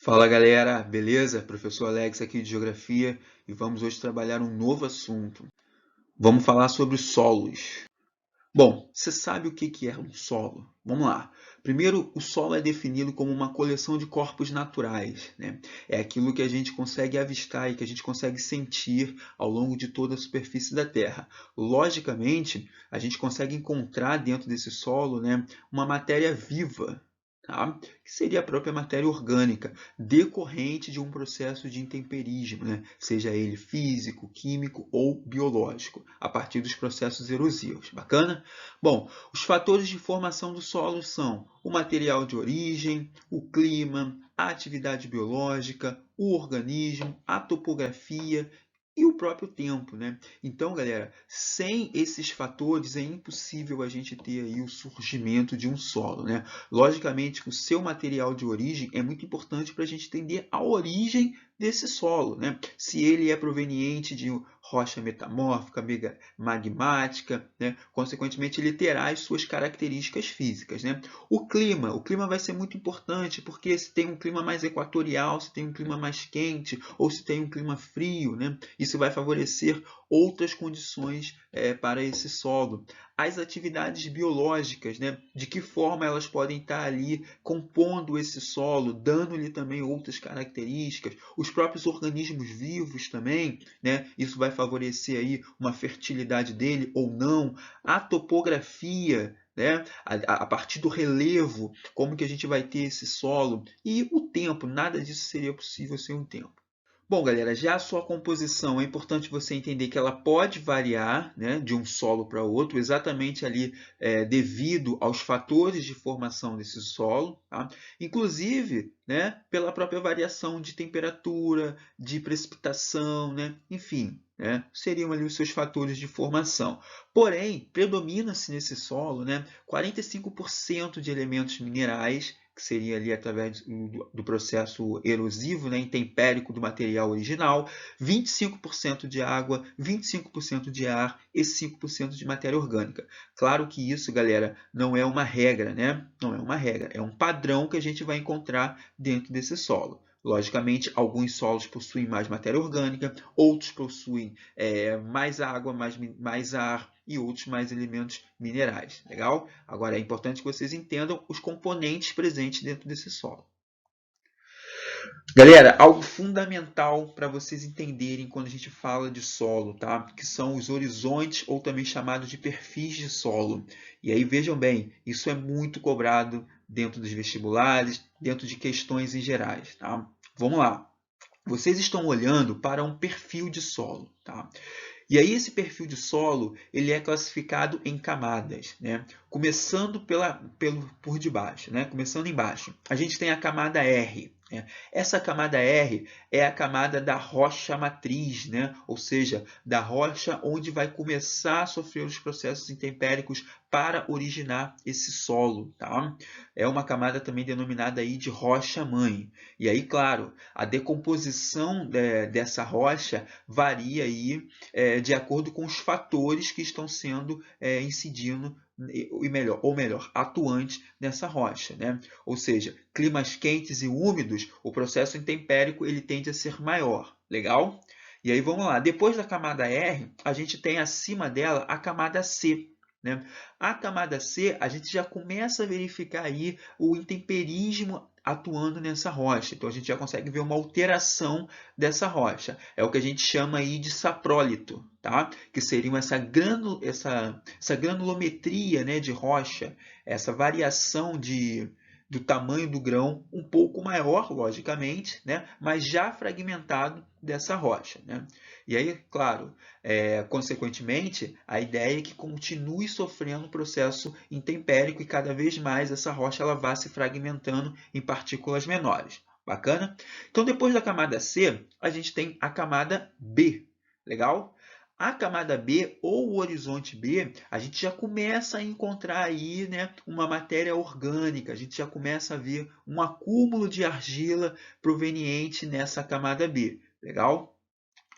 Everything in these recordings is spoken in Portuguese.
Fala galera, beleza? Professor Alex aqui de Geografia e vamos hoje trabalhar um novo assunto. Vamos falar sobre solos. Bom, você sabe o que é um solo? Vamos lá. Primeiro, o solo é definido como uma coleção de corpos naturais, né? É aquilo que a gente consegue avistar e que a gente consegue sentir ao longo de toda a superfície da Terra. Logicamente, a gente consegue encontrar dentro desse solo, né, uma matéria viva, tá? Que seria a própria matéria orgânica, decorrente de um processo de intemperismo, né? Seja ele físico, químico ou biológico, a partir dos processos erosivos. Bacana? Bom, os fatores de formação do solo são o material de origem, o clima, a atividade biológica, o organismo, a topografia e o próprio tempo, né? Então, galera, sem esses fatores é impossível a gente ter aí o surgimento de um solo, né? Logicamente, o seu material de origem é muito importante para a gente entender a origem desse solo, né? Se ele é proveniente de rocha metamórfica, magmática, né? Consequentemente, ele terá as suas características físicas, né? O clima vai ser muito importante, porque se tem um clima mais equatorial, se tem um clima mais quente, ou se tem um clima frio, né? Isso vai favorecer outras condições para esse solo. As atividades biológicas, né? De que forma elas podem estar ali compondo esse solo, dando-lhe também outras características, os próprios organismos vivos também, né? Isso vai favorecer aí uma fertilidade dele ou não, a topografia, né? A partir do relevo, como que a gente vai ter esse solo e o tempo, nada disso seria possível sem um tempo. Bom, galera, já a sua composição é importante você entender que ela pode variar, né, de um solo para outro, exatamente ali devido aos fatores de formação desse solo, tá? Inclusive, né, pela própria variação de temperatura, de precipitação, né, enfim, né, seriam ali os seus fatores de formação. Porém, predomina-se nesse solo, né, 45% de elementos minerais, que seria ali através do processo erosivo, né, intempérico do material original, 25% de água, 25% de ar e 5% de matéria orgânica. Claro que isso, galera, não é uma regra, né? Não é uma regra, é um padrão que a gente vai encontrar dentro desse solo. Logicamente, alguns solos possuem mais matéria orgânica, outros possuem mais água, mais ar e outros mais elementos minerais. Legal? Agora, é importante que vocês entendam os componentes presentes dentro desse solo. Galera, algo fundamental para vocês entenderem quando a gente fala de solo, tá? Que são os horizontes ou também chamados de perfis de solo. E aí vejam bem, isso é muito cobrado dentro dos vestibulares, dentro de questões em gerais, tá? Vamos lá. Vocês estão olhando para um perfil de solo, tá? E aí esse perfil de solo ele é classificado em camadas, né? Começando por debaixo, né? Começando embaixo. A gente tem a camada R. Né? Essa camada R é a camada da rocha matriz, né? Ou seja, da rocha onde vai começar a sofrer os processos intempéricos para originar esse solo. Tá? É uma camada também denominada aí de rocha-mãe. E aí, claro, a decomposição dessa rocha varia aí de acordo com os fatores que estão sendo incidindo ou melhor, atuantes nessa rocha, né? Ou seja, climas quentes e úmidos, o processo intempérico ele tende a ser maior. Legal? E aí vamos lá. Depois da camada R, a gente tem acima dela a camada C. Né? A camada C, a gente já começa a verificar aí o intemperismo atuando nessa rocha. Então a gente já consegue ver uma alteração dessa rocha. É o que a gente chama aí de saprólito, tá? Que seria essa granulometria, né, de rocha, essa variação do tamanho do grão um pouco maior, logicamente, né, mas já fragmentado dessa rocha. Né? E aí, claro, consequentemente, a ideia é que continue sofrendo o processo intempérico e cada vez mais essa rocha ela vá se fragmentando em partículas menores. Bacana? Então, depois da camada C, a gente tem a camada B. Legal? A camada B ou o horizonte B, a gente já começa a encontrar aí, né, uma matéria orgânica, a gente já começa a ver um acúmulo de argila proveniente nessa camada B. Legal?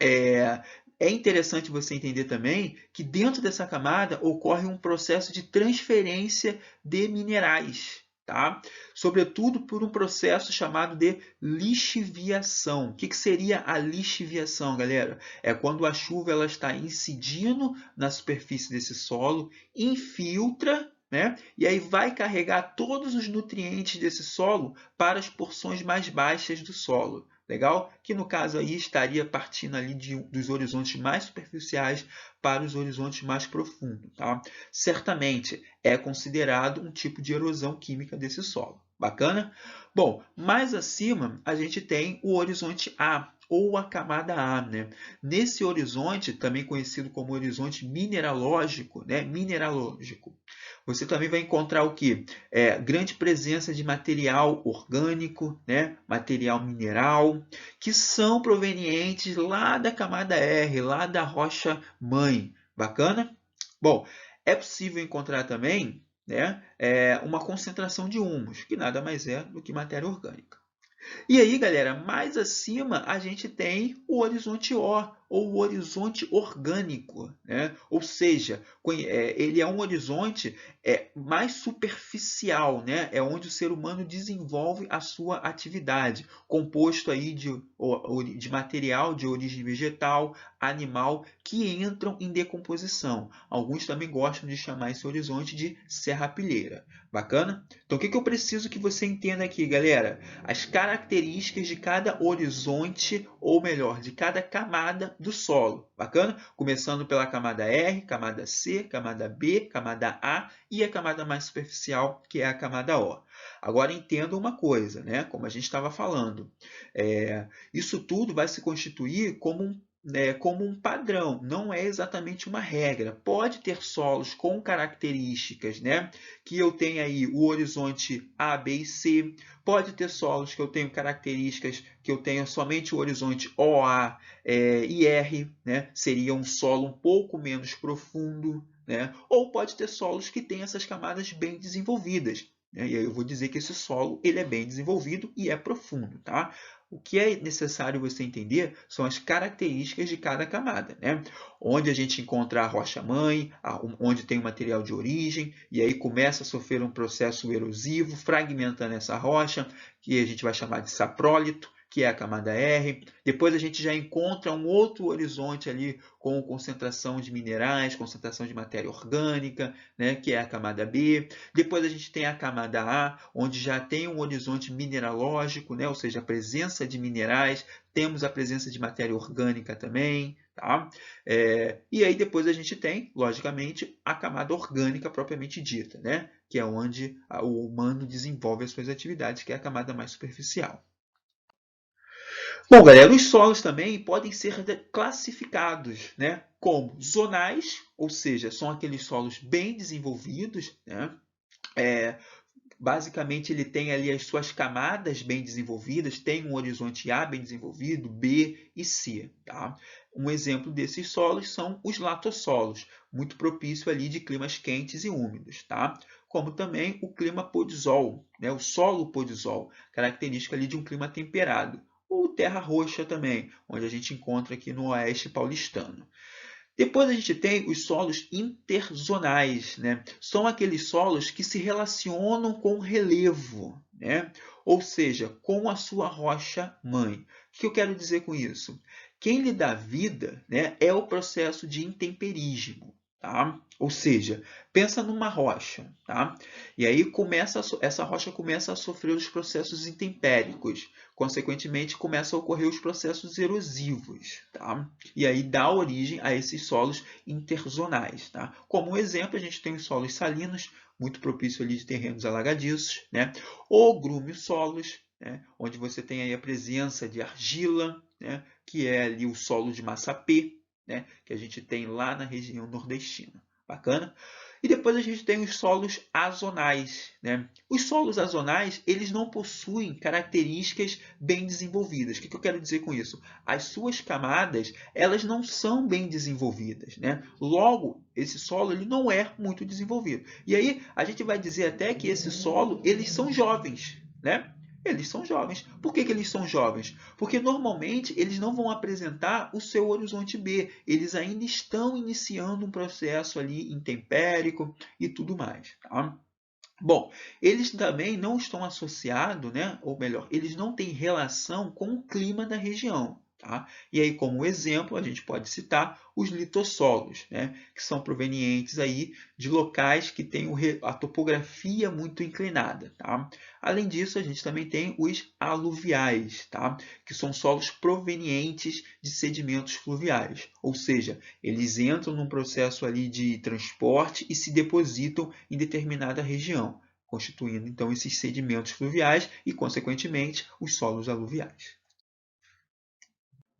É interessante você entender também que dentro dessa camada ocorre um processo de transferência de minerais. tá? Sobretudo por um processo chamado de lixiviação. O que seria a lixiviação, galera? É quando a chuva ela está incidindo na superfície desse solo, infiltra, né? E aí vai carregar todos os nutrientes desse solo para as porções mais baixas do solo. Legal? Que no caso aí estaria partindo ali dos horizontes mais superficiais para os horizontes mais profundos. Tá? Certamente é considerado um tipo de erosão química desse solo. Bacana? Bom, mais acima a gente tem o horizonte A, ou a camada A. Né? Nesse horizonte, também conhecido como horizonte mineralógico, você também vai encontrar o que? Grande presença de material orgânico, né? Material mineral, que são provenientes lá da camada R, lá da rocha mãe. Bacana? Bom, é possível encontrar também, né, uma concentração de humus, que nada mais é do que matéria orgânica. E aí, galera, mais acima a gente tem o horizonte O, ou o horizonte orgânico, né? Ou seja, ele é um horizonte mais superficial, né? É onde o ser humano desenvolve a sua atividade, composto aí de material de origem vegetal, animal, que entram em decomposição. Alguns também gostam de chamar esse horizonte de serrapilheira. Bacana? Então, o que eu preciso que você entenda aqui, galera? As características de cada horizonte, ou melhor, de cada camada do solo. Bacana? Começando pela camada R, camada C, camada B, camada A e a camada mais superficial, que é a camada O. Agora entenda uma coisa, né? Como a gente estava falando, isso tudo vai se constituir como um padrão, não é exatamente uma regra. Pode ter solos com características, né, que eu tenho aí o horizonte A, B e C. Pode ter solos que eu tenho características que eu tenho somente o horizonte OA e R, né, seria um solo um pouco menos profundo, né, ou pode ter solos que têm essas camadas bem desenvolvidas. E aí eu vou dizer que esse solo ele é bem desenvolvido e é profundo, tá? O que é necessário você entender são as características de cada camada, né? Onde a gente encontra a rocha-mãe, onde tem o material de origem, e aí começa a sofrer um processo erosivo, fragmentando essa rocha, que a gente vai chamar de saprólito, que é a camada R. Depois a gente já encontra um outro horizonte ali com concentração de minerais, concentração de matéria orgânica, né, que é a camada B. Depois a gente tem a camada A, onde já tem um horizonte mineralógico, né, ou seja, a presença de minerais, temos a presença de matéria orgânica também. Tá? E aí depois a gente tem, logicamente, a camada orgânica propriamente dita, né, que é onde o humano desenvolve as suas atividades, que é a camada mais superficial. Bom, galera, os solos também podem ser classificados, né, como zonais, ou seja, são aqueles solos bem desenvolvidos, né? Basicamente, ele tem ali as suas camadas bem desenvolvidas, tem um horizonte A bem desenvolvido, B e C. Tá? Um exemplo desses solos são os latossolos, muito propício ali de climas quentes e úmidos. Tá? Como também o clima podisol, né? O solo podisol, característica ali de um clima temperado. Ou terra roxa também, onde a gente encontra aqui no oeste paulistano. Depois a gente tem os solos interzonais, né? São aqueles solos que se relacionam com o relevo, né? Ou seja, com a sua rocha-mãe. O que eu quero dizer com isso? Quem lhe dá vida, né, é o processo de intemperismo. Tá? Ou seja, pensa numa rocha, tá? E aí essa rocha começa a sofrer os processos intempéricos, consequentemente começam a ocorrer os processos erosivos, tá? E aí dá origem a esses solos interzonais, tá? Como um exemplo, a gente tem os solos salinos, muito propício ali de terrenos alagadiços, né? Ou grumio-solos, né? Onde você tem aí a presença de argila, né? Que é ali o solo de massapê, né, que a gente tem lá na região nordestina. Bacana? E depois a gente tem os solos azonais. Né? Os solos azonais eles não possuem características bem desenvolvidas. O que eu quero dizer com isso? As suas camadas elas não são bem desenvolvidas. Né? Logo, esse solo ele não é muito desenvolvido. E aí a gente vai dizer até que esse solo eles são jovens. Né? Eles são jovens. Por que eles são jovens? Porque normalmente eles não vão apresentar o seu horizonte B. Eles ainda estão iniciando um processo ali intempérico e tudo mais. Tá? Bom, eles também não estão associados, né? Ou melhor, eles não têm relação com o clima da região. Tá? E aí, como exemplo, a gente pode citar os litossolos, né? Que são provenientes aí de locais que têm a topografia muito inclinada. Tá? Além disso, a gente também tem os aluviais, tá? Que são solos provenientes de sedimentos fluviais, ou seja, eles entram num processo ali de transporte e se depositam em determinada região, constituindo então esses sedimentos fluviais e, consequentemente, os solos aluviais.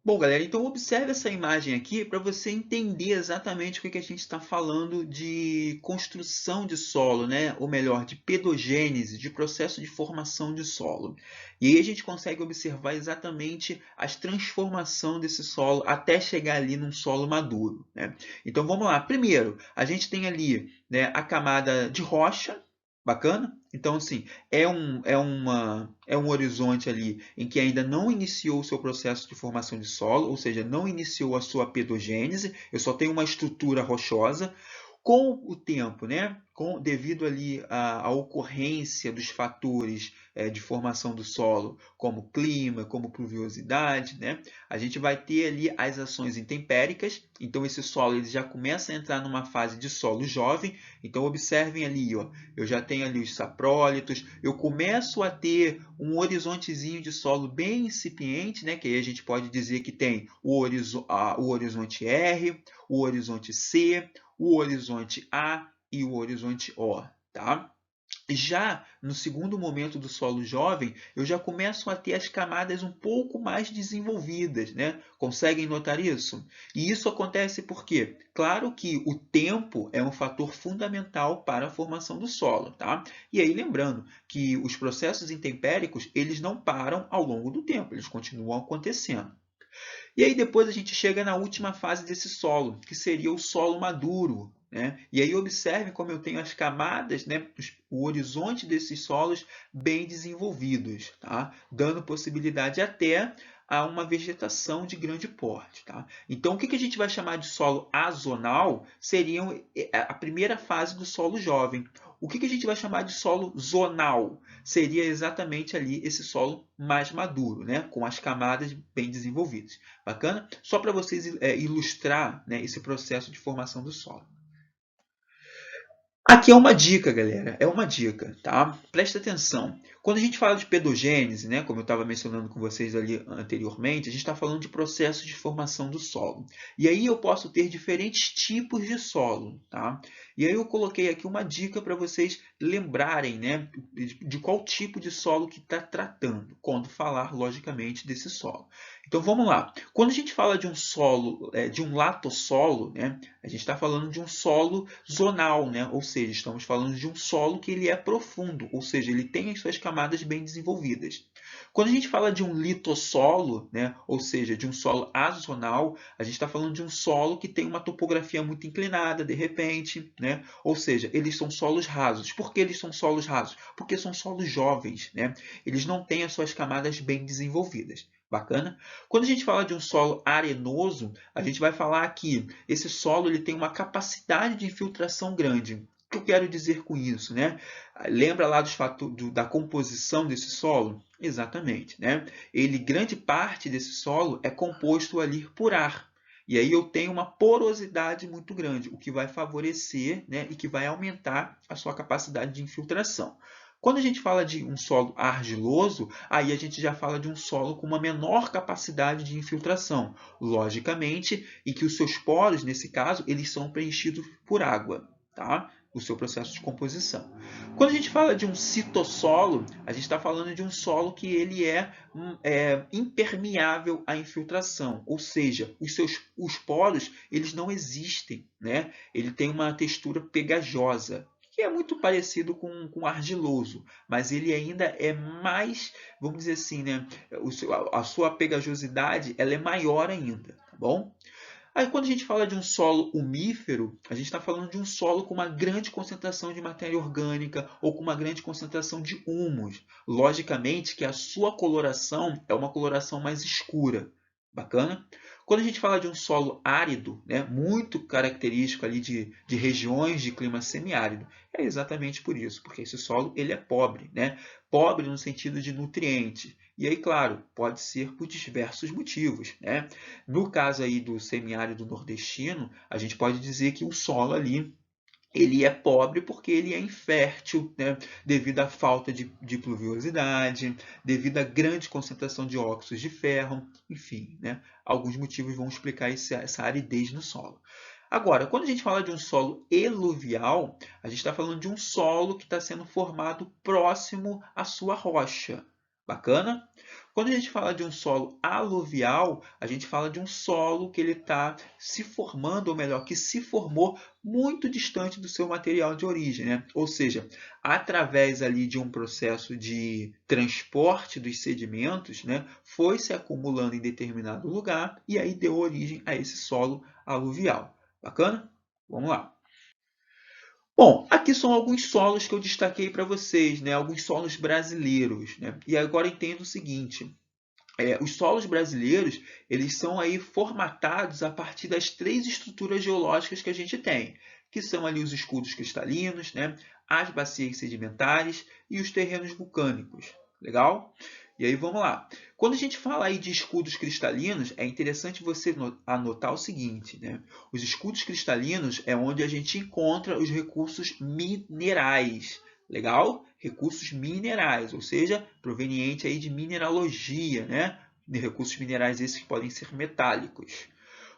Bom, galera, então observe essa imagem aqui para você entender exatamente o que a gente está falando de construção de solo, né? Ou melhor, de pedogênese, de processo de formação de solo. E aí a gente consegue observar exatamente as transformações desse solo até chegar ali num solo maduro, né? Então vamos lá. Primeiro, a gente tem ali, né, a camada de rocha, bacana? Então, assim, é um horizonte ali em que ainda não iniciou o seu processo de formação de solo, ou seja, não iniciou a sua pedogênese, eu só tenho uma estrutura rochosa. Com o tempo, né, devido ali à ocorrência dos fatores de formação do solo, como clima, como pluviosidade, né, a gente vai ter ali as ações intempéricas. Então esse solo ele já começa a entrar numa fase de solo jovem. Então observem ali, ó, eu já tenho ali os saprólitos, eu começo a ter um horizontezinho de solo bem incipiente, né, que aí a gente pode dizer que tem o horizonte R, o horizonte C, o horizonte A e o horizonte O, tá? Já no segundo momento do solo jovem, eu já começo a ter as camadas um pouco mais desenvolvidas, né? Conseguem notar isso? E isso acontece porque, claro que o tempo é um fator fundamental para a formação do solo, tá? E aí lembrando que os processos intempéricos, eles não param ao longo do tempo, eles continuam acontecendo. E aí depois a gente chega na última fase desse solo, que seria o solo maduro, né? E aí observe como eu tenho as camadas, né, o horizonte desses solos bem desenvolvidos, tá? Dando possibilidade até a uma vegetação de grande porte. Tá? Então, o que a gente vai chamar de solo azonal seria a primeira fase do solo jovem. O que a gente vai chamar de solo zonal? Seria exatamente ali esse solo mais maduro, né? Com as camadas bem desenvolvidas. Bacana? Só para vocês ilustrar, né, esse processo de formação do solo. Aqui é uma dica, galera. É uma dica, tá? Presta atenção. Quando a gente fala de pedogênese, né, como eu estava mencionando com vocês ali anteriormente, a gente está falando de processo de formação do solo. E aí eu posso ter diferentes tipos de solo, tá? E aí eu coloquei aqui uma dica para vocês lembrarem, né, de qual tipo de solo que está tratando, quando falar, logicamente, desse solo. Então vamos lá. Quando a gente fala de um solo, de um latossolo, né, a gente está falando de um solo zonal, né? Ou seja, estamos falando de um solo que ele é profundo, ou seja, ele tem as suas camadas bem desenvolvidas. Quando a gente fala de um litossolo, né? Ou seja, de um solo azonal, a gente está falando de um solo que tem uma topografia muito inclinada, de repente, né? Ou seja, eles são solos rasos. Por que eles são solos rasos? Porque são solos jovens, né? Eles não têm as suas camadas bem desenvolvidas. Bacana? Quando a gente fala de um solo arenoso, a gente vai falar que esse solo ele tem uma capacidade de infiltração grande. O que eu quero dizer com isso, né? Lembra lá da composição desse solo? Exatamente, né? Grande parte desse solo é composto ali por ar. E aí eu tenho uma porosidade muito grande, o que vai favorecer, né, e que vai aumentar a sua capacidade de infiltração. Quando a gente fala de um solo argiloso, aí a gente já fala de um solo com uma menor capacidade de infiltração, logicamente, e que os seus poros, nesse caso, eles são preenchidos por água, tá? O seu processo de composição. Quando a gente fala de um citossolo, a gente está falando de um solo que ele é impermeável à infiltração, ou seja, os poros eles não existem, né? Ele tem uma textura pegajosa, que é muito parecido com argiloso, mas ele ainda é mais, vamos dizer assim, né? A sua pegajosidade ela é maior ainda, tá bom? Aí quando a gente fala de um solo umífero, a gente está falando de um solo com uma grande concentração de matéria orgânica ou com uma grande concentração de humus. Logicamente que a sua coloração é uma coloração mais escura. Bacana? Quando a gente fala de um solo árido, né, muito característico ali de regiões de clima semiárido, é exatamente por isso, porque esse solo ele é pobre, né? Pobre no sentido de nutrientes. E aí, claro, pode ser por diversos motivos, né? No caso aí do semiárido nordestino, a gente pode dizer que o solo ali ele é pobre porque ele é infértil, né? Devido à falta de pluviosidade, devido à grande concentração de óxidos de ferro, enfim, né? Alguns motivos vão explicar essa aridez no solo. Agora, quando a gente fala de um solo eluvial, a gente está falando de um solo que está sendo formado próximo à sua rocha. Bacana? Quando a gente fala de um solo aluvial, a gente fala de um solo que ele está se formando, ou melhor, que se formou muito distante do seu material de origem, né? Ou seja, através ali de um processo de transporte dos sedimentos, né, foi se acumulando em determinado lugar e aí deu origem a esse solo aluvial. Bacana? Vamos lá. Bom, aqui são alguns solos que eu destaquei para vocês, né? Alguns solos brasileiros, né? E agora entenda o seguinte: os solos brasileiros eles são aí formatados a partir das três estruturas geológicas que a gente tem, que são ali os escudos cristalinos, né? As bacias sedimentares e os terrenos vulcânicos. Legal? E aí vamos lá. Quando a gente fala aí de escudos cristalinos, é interessante você anotar o seguinte, né? Os escudos cristalinos é onde a gente encontra os recursos minerais. Legal? Recursos minerais, ou seja, proveniente aí de mineralogia, né? De recursos minerais esses que podem ser metálicos.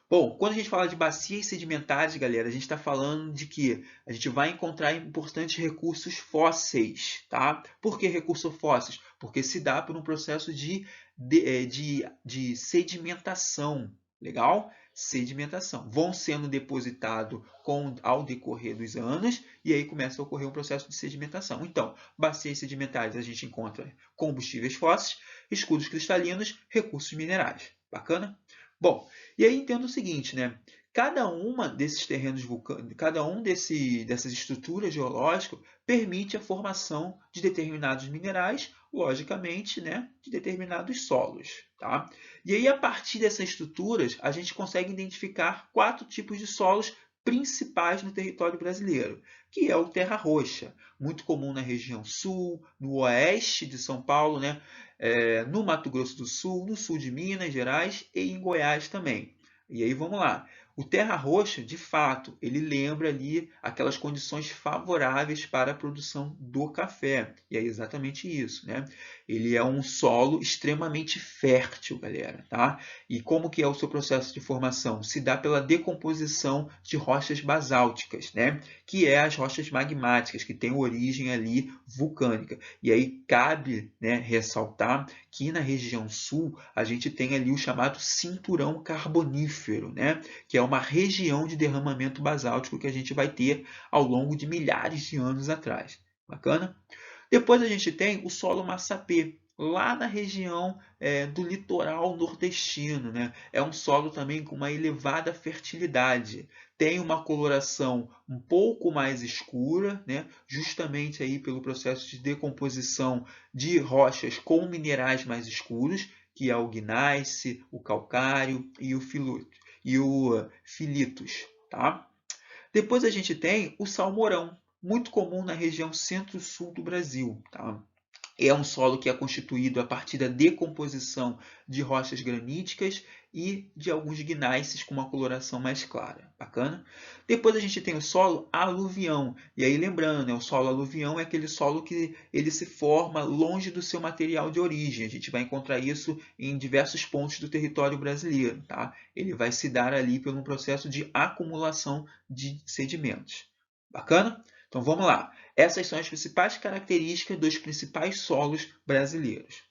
Bom, quando a gente fala de bacias sedimentares, galera, a gente está falando de que a gente vai encontrar importantes recursos fósseis, tá? Por que recursos fósseis? Porque se dá por um processo de sedimentação, legal? Sedimentação. Vão sendo depositados ao decorrer dos anos e aí começa a ocorrer um processo de sedimentação. Então, bacias sedimentares a gente encontra combustíveis fósseis, escudos cristalinos, recursos minerais. Bacana? Bom, e aí entenda o seguinte, né? Cada uma desses terrenos vulcânicos, dessas estruturas geológicas permite a formação de determinados minerais, logicamente, né, de determinados solos, tá? E aí a partir dessas estruturas a gente consegue identificar 4 tipos de solos principais no território brasileiro, que é o terra roxa, muito comum na região sul, no oeste de São Paulo, né? No Mato Grosso do Sul, no sul de Minas Gerais e em Goiás também. E aí vamos lá. O terra roxa, de fato, ele lembra ali aquelas condições favoráveis para a produção do café. E é exatamente isso, né? Ele é um solo extremamente fértil, galera, tá? E como que é o seu processo de formação? Se dá pela decomposição de rochas basálticas, né? Que é as rochas magmáticas, que têm origem ali vulcânica. E aí cabe, né, ressaltar que na região sul a gente tem ali o chamado cinturão carbonífero, né? Que é uma região de derramamento basáltico que a gente vai ter ao longo de milhares de anos atrás. Bacana? Depois a gente tem o solo massapê, lá na região do litoral nordestino, né? É um solo também com uma elevada fertilidade. Tem uma coloração um pouco mais escura, né? Justamente aí pelo processo de decomposição de rochas com minerais mais escuros, que é o gneiss, o calcário e o filitos, tá? Depois a gente tem o salmourão, muito comum na região centro-sul do Brasil, tá? É um solo que é constituído a partir da decomposição de rochas graníticas e de alguns gneisses com uma coloração mais clara. Bacana? Depois a gente tem o solo aluvião. E aí lembrando, né, o solo aluvião é aquele solo que ele se forma longe do seu material de origem. A gente vai encontrar isso em diversos pontos do território brasileiro. Tá? Ele vai se dar ali por um processo de acumulação de sedimentos. Bacana? Então vamos lá. Essas são as principais características dos principais solos brasileiros.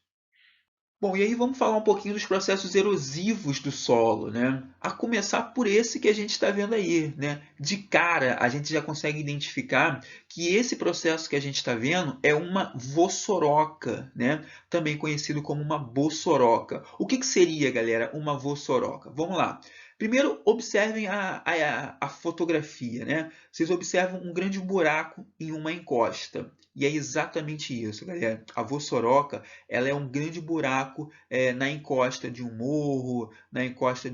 Bom, e aí vamos falar um pouquinho dos processos erosivos do solo, né? A começar por esse que a gente está vendo aí, né? De cara, a gente já consegue identificar que esse processo que a gente está vendo é uma vossoroca, né? Também conhecido como uma bossoroca. O que seria, galera, uma vossoroca? Vamos lá. Primeiro, observem a fotografia, né? Vocês observam um grande buraco em uma encosta. E é exatamente isso, galera. A vossoroca, ela é um grande buraco na encosta de um morro, na encosta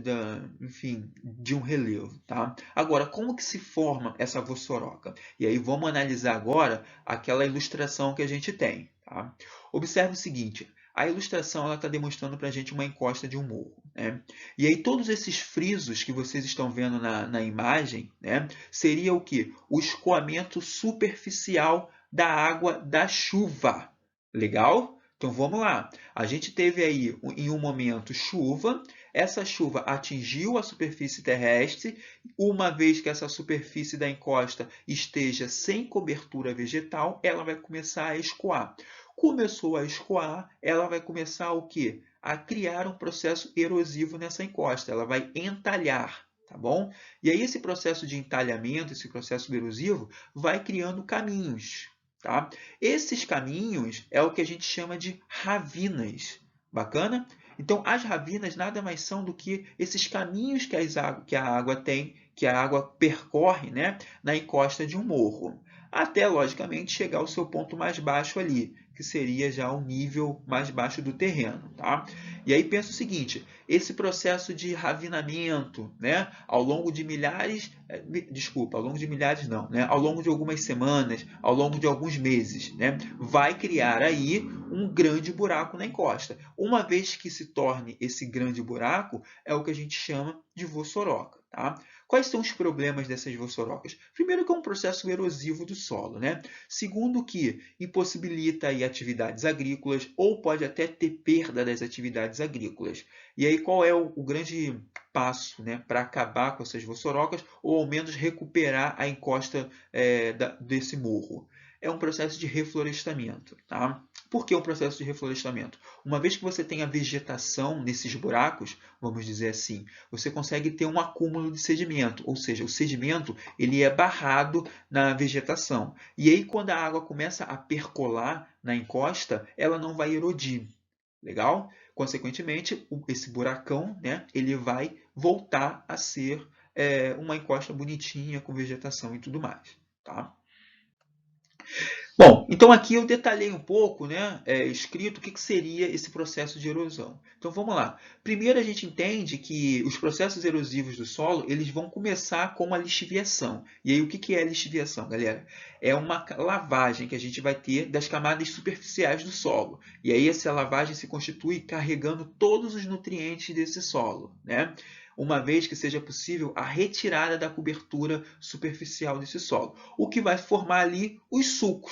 enfim, de um relevo, tá? Agora, como que se forma essa vossoroca? E aí vamos analisar agora aquela ilustração que a gente tem, tá? Observe o seguinte, a ilustração está demonstrando para a gente uma encosta de um morro, né? E aí todos esses frisos que vocês estão vendo na imagem, né, seria o que? O escoamento superficial da água da chuva. Legal? Então vamos lá. A gente teve aí em um momento chuva, essa chuva atingiu a superfície terrestre, uma vez que essa superfície da encosta esteja sem cobertura vegetal, ela vai começar a escoar. Começou a escoar, ela vai começar o quê? A criar um processo erosivo nessa encosta, ela vai entalhar, tá bom? E aí esse processo de entalhamento, esse processo erosivo, vai criando caminhos, tá? Esses caminhos é o que a gente chama de ravinas, bacana? Então as ravinas nada mais são do que esses caminhos que a água tem, que a água percorre, né, na encosta de um morro, até logicamente chegar ao seu ponto mais baixo ali, que seria já o nível mais baixo do terreno, tá? E aí pensa o seguinte, esse processo de ravinamento, né, ao longo de milhares, ao longo de milhares não, né, ao longo de algumas semanas, ao longo de alguns meses, né, vai criar aí um grande buraco na encosta. Uma vez que se torne esse grande buraco, é o que a gente chama de vossoroca, tá? Quais são os problemas dessas vossorocas? Primeiro que é um processo erosivo do solo, né? Segundo que impossibilita aí atividades agrícolas ou pode até ter perda das atividades agrícolas. E aí qual é o grande passo, né, para acabar com essas vossorocas ou ao menos recuperar a encosta desse morro? É um processo de reflorestamento, tá? Por que um processo de reflorestamento? Uma vez que você tem a vegetação nesses buracos, vamos dizer assim, você consegue ter um acúmulo de sedimento, ou seja, o sedimento ele é barrado na vegetação. E aí quando a água começa a percolar na encosta, ela não vai erodir. Legal? Consequentemente, esse buracão, né, ele vai voltar a ser uma encosta bonitinha, com vegetação e tudo mais. Tá? Bom, então aqui eu detalhei um pouco, né, escrito o que seria esse processo de erosão. Então vamos lá. Primeiro a gente entende que os processos erosivos do solo eles vão começar com a lixiviação. E aí o que é a lixiviação, galera? É uma lavagem que a gente vai ter das camadas superficiais do solo. E aí essa lavagem se constitui carregando todos os nutrientes desse solo, né? Uma vez que seja possível a retirada da cobertura superficial desse solo, o que vai formar ali os sulcos,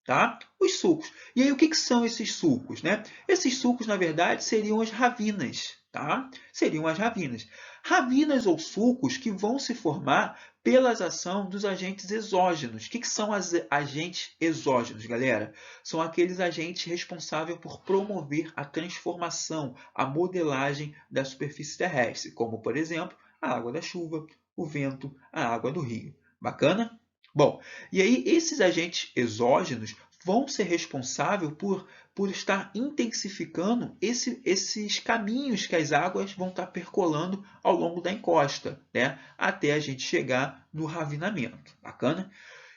tá? Os sulcos. E aí o que são esses sulcos, né? Esses sulcos, na verdade, seriam as ravinas, tá? Seriam as ravinas. Ravinas ou sulcos que vão se formar pelas ação dos agentes exógenos. O que são os agentes exógenos, galera? São aqueles agentes responsáveis por promover a transformação, a modelagem da superfície terrestre, como, por exemplo, a água da chuva, o vento, a água do rio. Bacana? Bom, e aí esses agentes exógenos vão ser responsáveis por estar intensificando esses caminhos que as águas vão estar percolando ao longo da encosta, né? Até a gente chegar no ravinamento. Bacana?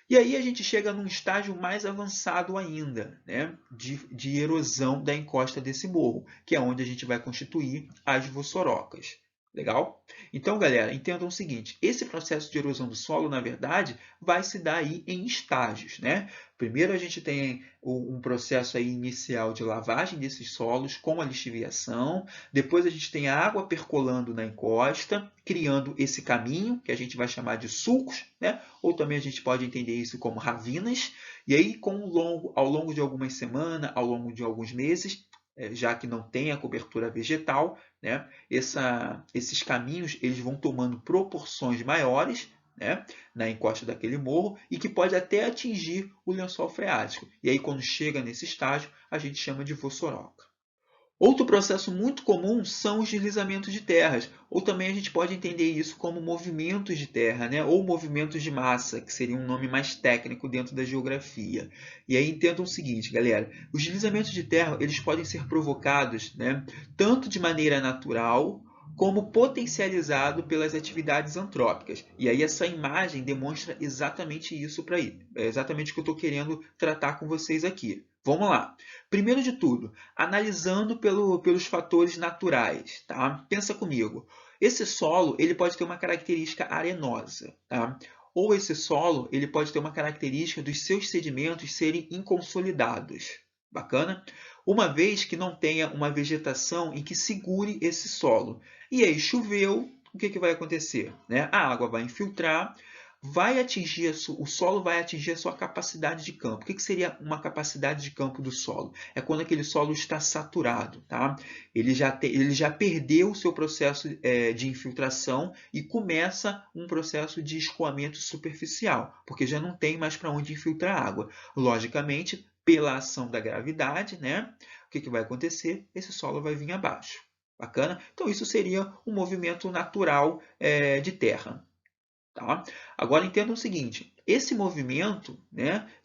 E aí a gente chega num estágio mais avançado ainda, né? de erosão da encosta desse morro, que é onde a gente vai constituir as vossorocas. Legal? Então, galera, entendam o seguinte, esse processo de erosão do solo, na verdade, vai se dar aí em estágios, né? Primeiro a gente tem um processo aí inicial de lavagem desses solos com a lixiviação, depois a gente tem a água percolando na encosta, criando esse caminho, que a gente vai chamar de sulcos, né? Ou também a gente pode entender isso como ravinas, e aí ao longo de algumas semanas, ao longo de alguns meses, já que não tem a cobertura vegetal, né? Esses caminhos eles vão tomando proporções maiores, né? Na encosta daquele morro e que pode até atingir o lençol freático. E aí quando chega nesse estágio, a gente chama de vossoroca. Outro processo muito comum são os deslizamentos de terras, ou também a gente pode entender isso como movimentos de terra, né? Ou movimentos de massa, que seria um nome mais técnico dentro da geografia. E aí entendam o seguinte, galera, os deslizamentos de terra eles podem ser provocados, né? Tanto de maneira natural, como potencializado pelas atividades antrópicas. E aí essa imagem demonstra exatamente isso para aí. É exatamente o que eu estou querendo tratar com vocês aqui. Vamos lá. Primeiro de tudo, analisando pelos fatores naturais. Tá? Pensa comigo. Esse solo ele pode ter uma característica arenosa. Tá? Ou esse solo ele pode ter uma característica dos seus sedimentos serem inconsolidados. Bacana? Uma vez que não tenha uma vegetação em que segure esse solo. E aí choveu, o que vai acontecer? A água vai infiltrar, o solo vai atingir a sua capacidade de campo. O que seria uma capacidade de campo do solo? É quando aquele solo está saturado. Tá? Ele já perdeu o seu processo de infiltração e começa um processo de escoamento superficial, porque já não tem mais para onde infiltrar água. Logicamente, pela ação da gravidade, o que vai acontecer? Esse solo vai vir abaixo. Bacana? Então, isso seria um movimento natural de terra. Tá? Agora, entenda o seguinte, esse movimento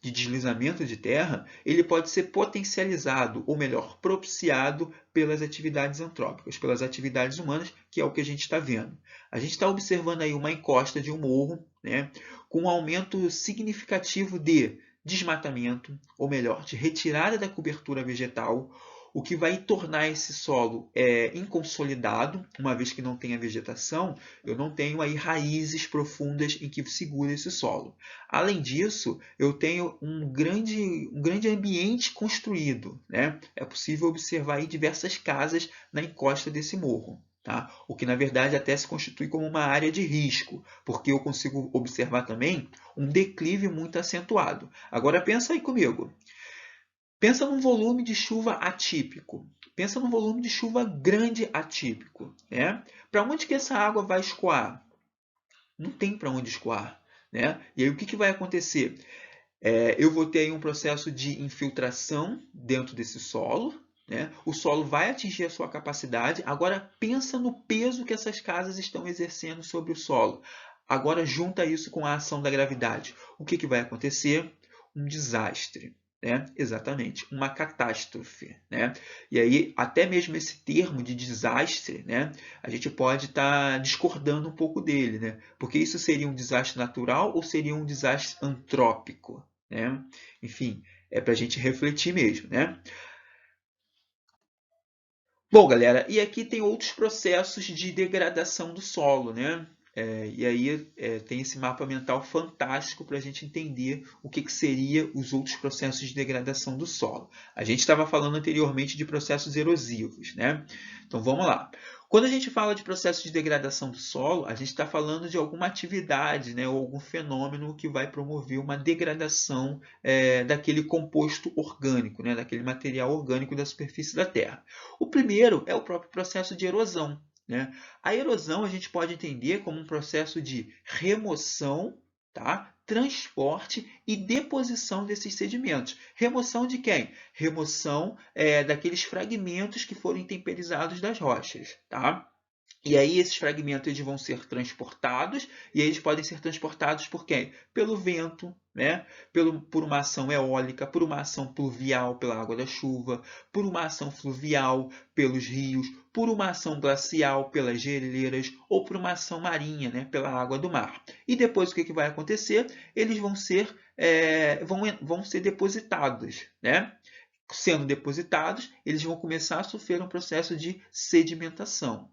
de deslizamento de terra, ele pode ser potencializado, ou melhor, propiciado pelas atividades antrópicas, pelas atividades humanas, que é o que a gente está vendo. A gente está observando aí uma encosta de um morro, com um aumento significativo de desmatamento, ou melhor, de retirada da cobertura vegetal, o que vai tornar esse solo inconsolidado, uma vez que não tenha vegetação, eu não tenho aí raízes profundas em que segure esse solo. Além disso, eu tenho um grande ambiente construído. É possível observar aí diversas casas na encosta desse morro. Tá? O que, na verdade, até se constitui como uma área de risco, porque eu consigo observar também um declive muito acentuado. Agora, pensa aí comigo. Pensa num volume de chuva atípico. Pensa num volume de chuva grande atípico. Para onde que essa água vai escoar? Não tem para onde escoar. E aí o que vai acontecer? Eu vou ter aí um processo de infiltração dentro desse solo. O solo vai atingir a sua capacidade. Agora pensa no peso que essas casas estão exercendo sobre o solo. Agora junta isso com a ação da gravidade. O que vai acontecer? Um desastre. Exatamente, uma catástrofe. E aí, até mesmo esse termo de desastre, a gente pode estar discordando um pouco dele, porque isso seria um desastre natural ou seria um desastre antrópico? Enfim, é para a gente refletir mesmo. Bom, galera, e aqui tem outros processos de degradação do solo, e aí tem esse mapa mental fantástico para a gente entender o que seria os outros processos de degradação do solo. A gente estava falando anteriormente de processos erosivos, Então vamos lá. Quando a gente fala de processo de degradação do solo, a gente está falando de alguma atividade, ou algum fenômeno que vai promover uma degradação daquele composto orgânico, daquele material orgânico da superfície da Terra. O primeiro é o próprio processo de erosão. A erosão a gente pode entender como um processo de remoção, transporte e deposição desses sedimentos. Remoção de quem? Remoção daqueles fragmentos que foram intemperizados das rochas. E aí esses fragmentos eles vão ser transportados, e eles podem ser transportados por quem? Pelo vento, por uma ação eólica, por uma ação pluvial pela água da chuva, por uma ação fluvial pelos rios, por uma ação glacial pelas geleiras, ou por uma ação marinha, pela água do mar. E depois o que vai acontecer? Eles vão ser depositados, Sendo depositados, eles vão começar a sofrer um processo de sedimentação.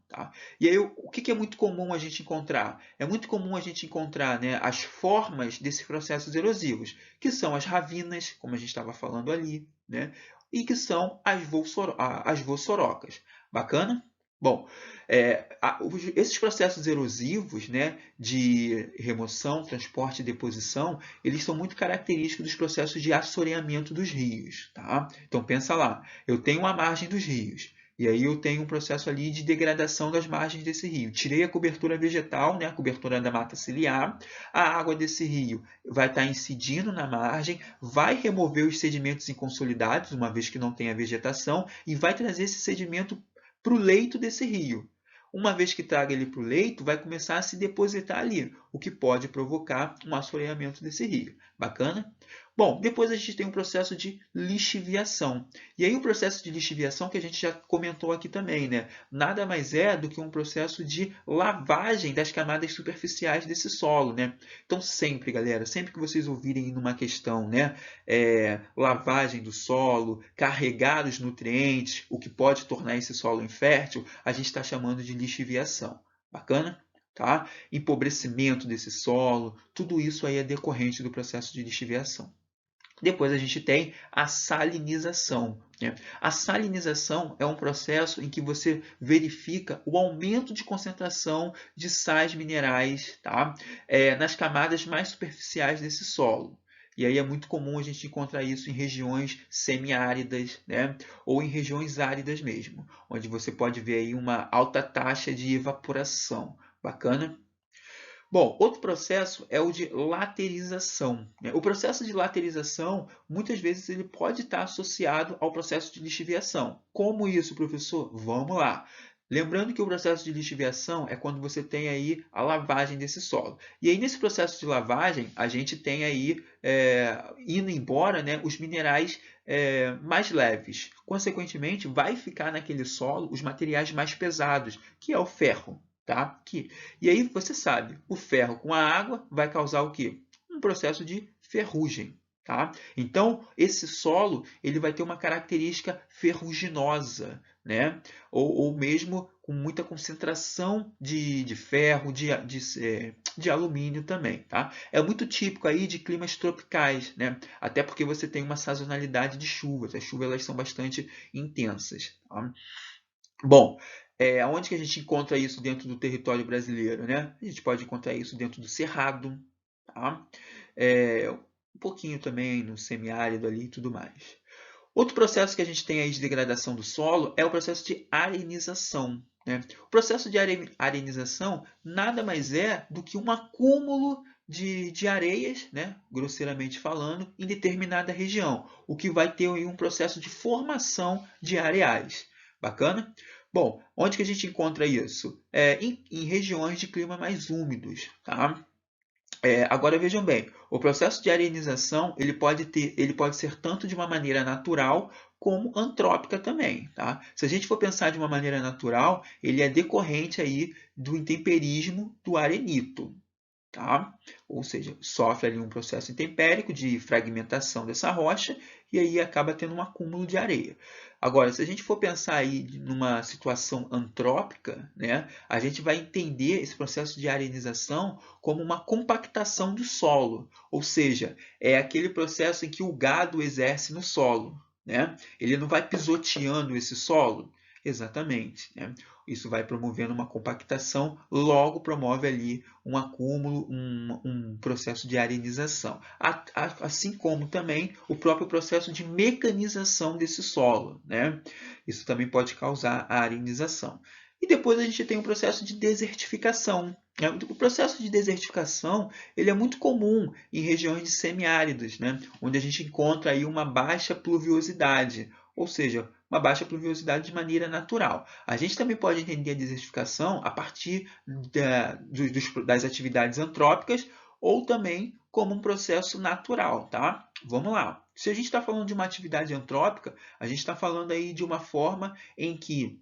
E aí, o que é muito comum a gente encontrar? É muito comum a gente encontrar as formas desses processos erosivos, que são as ravinas, como a gente estava falando ali, e que são as vossorocas. Bacana? Bom, esses processos erosivos de remoção, transporte e deposição, eles são muito característicos dos processos de assoreamento dos rios. Então, pensa lá, eu tenho a margem dos rios, e aí eu tenho um processo ali de degradação das margens desse rio. Tirei a cobertura vegetal, a cobertura da mata ciliar, a água desse rio vai estar incidindo na margem, vai remover os sedimentos inconsolidados, uma vez que não tem a vegetação, e vai trazer esse sedimento para o leito desse rio. Uma vez que traga ele para o leito, vai começar a se depositar ali, o que pode provocar um assoreamento desse rio. Bacana? Bom, depois a gente tem o processo de lixiviação. E aí o processo de lixiviação que a gente já comentou aqui também, né? Nada mais é do que um processo de lavagem das camadas superficiais desse solo, né? Então sempre, galera, sempre que vocês ouvirem numa questão, né? Lavagem do solo, carregar os nutrientes, o que pode tornar esse solo infértil, a gente está chamando de lixiviação. Bacana? Tá? Empobrecimento desse solo, tudo isso aí é decorrente do processo de lixiviação. Depois a gente tem a salinização, né? A salinização é um processo em que você verifica o aumento de concentração de sais minerais, tá? Nas camadas mais superficiais desse solo. E aí é muito comum a gente encontrar isso em regiões semiáridas, né? Ou em regiões áridas mesmo, onde você pode ver aí uma alta taxa de evaporação. Bacana? Bom, outro processo é o de laterização, né? O processo de laterização, muitas vezes, ele pode estar associado ao processo de lixiviação. Como isso, professor? Vamos lá. Lembrando que o processo de lixiviação é quando você tem aí a lavagem desse solo. E aí, nesse processo de lavagem, a gente tem aí, indo embora, né, os minerais mais leves. Consequentemente, vai ficar naquele solo os materiais mais pesados, que é o ferro. Tá? Aqui. E aí você sabe, o ferro com a água vai causar o quê? Um processo de ferrugem. Tá? Então, esse solo ele vai ter uma característica ferruginosa, né? Ou mesmo com muita concentração de ferro, de alumínio também. Tá? É muito típico aí de climas tropicais, né? Até porque você tem uma sazonalidade de chuvas. As chuvas elas são bastante intensas. Tá? Bom, onde que a gente encontra isso dentro do território brasileiro, né? A gente pode encontrar isso dentro do Cerrado, tá? Um pouquinho também no semiárido ali e tudo mais. Outro processo que a gente tem aí de degradação do solo é o processo de arenização, né? O processo de arenização nada mais é do que um acúmulo de areias, né? Grosseiramente falando, em determinada região, o que vai ter aí um processo de formação de areais. Bacana? Bom, onde que a gente encontra isso? Em regiões de clima mais úmidos, tá? Agora vejam bem, o processo de arenização ele pode ser tanto de uma maneira natural como antrópica também, tá? Se a gente for pensar de uma maneira natural, ele é decorrente aí do intemperismo do arenito, tá? Ou seja, sofre ali um processo intempérico de fragmentação dessa rocha e aí acaba tendo um acúmulo de areia. Agora, se a gente for pensar aí numa situação antrópica, né, a gente vai entender esse processo de arenização como uma compactação do solo, ou seja, é aquele processo em que o gado exerce no solo, né? Ele não vai pisoteando esse solo, exatamente, né? Isso vai promovendo uma compactação, logo promove ali um acúmulo, um processo de arenização. Assim como também o próprio processo de mecanização desse solo, né? Isso também pode causar a arenização. E depois a gente tem o processo de desertificação. O processo de desertificação ele é muito comum em regiões de semiáridas, né? Onde a gente encontra aí uma baixa pluviosidade, ou seja, uma baixa pluviosidade de maneira natural. A gente também pode entender a desertificação a partir das atividades antrópicas ou também como um processo natural, tá? Vamos lá. Se a gente está falando de uma atividade antrópica, a gente está falando aí de uma forma em que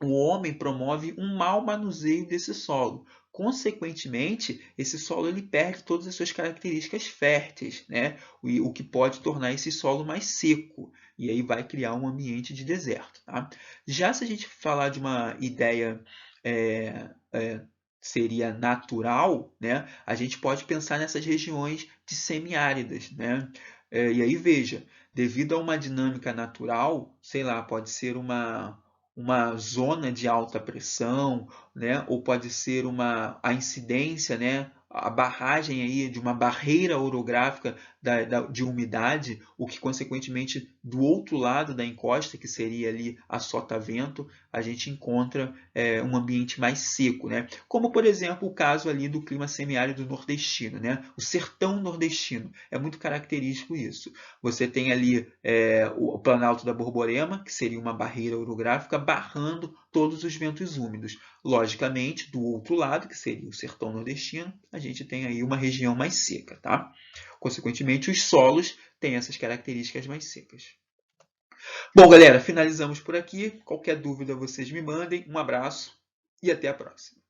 o homem promove um mau manuseio desse solo. Consequentemente, esse solo ele perde todas as suas características férteis, né? O que pode tornar esse solo mais seco. E aí vai criar um ambiente de deserto. Tá? Já se a gente falar de uma ideia é, é, seria natural, né? A gente pode pensar nessas regiões de semiáridas, né? E aí veja, devido a uma dinâmica natural, sei lá, pode ser uma zona de alta pressão, né? Ou pode ser a incidência, né? A barragem aí de uma barreira orográfica de umidade, o que consequentemente do outro lado da encosta, que seria ali a sotavento, a gente encontra um ambiente mais seco, né? Como por exemplo o caso ali do clima semiárido nordestino, né? O sertão nordestino é muito característico isso. Você tem ali o Planalto da Borborema, que seria uma barreira orográfica, barrando todos os ventos úmidos. Logicamente, do outro lado, que seria o sertão nordestino, a gente tem aí uma região mais seca, tá? Consequentemente, os solos têm essas características mais secas. Bom, galera, finalizamos por aqui. Qualquer dúvida vocês me mandem. Um abraço e até a próxima.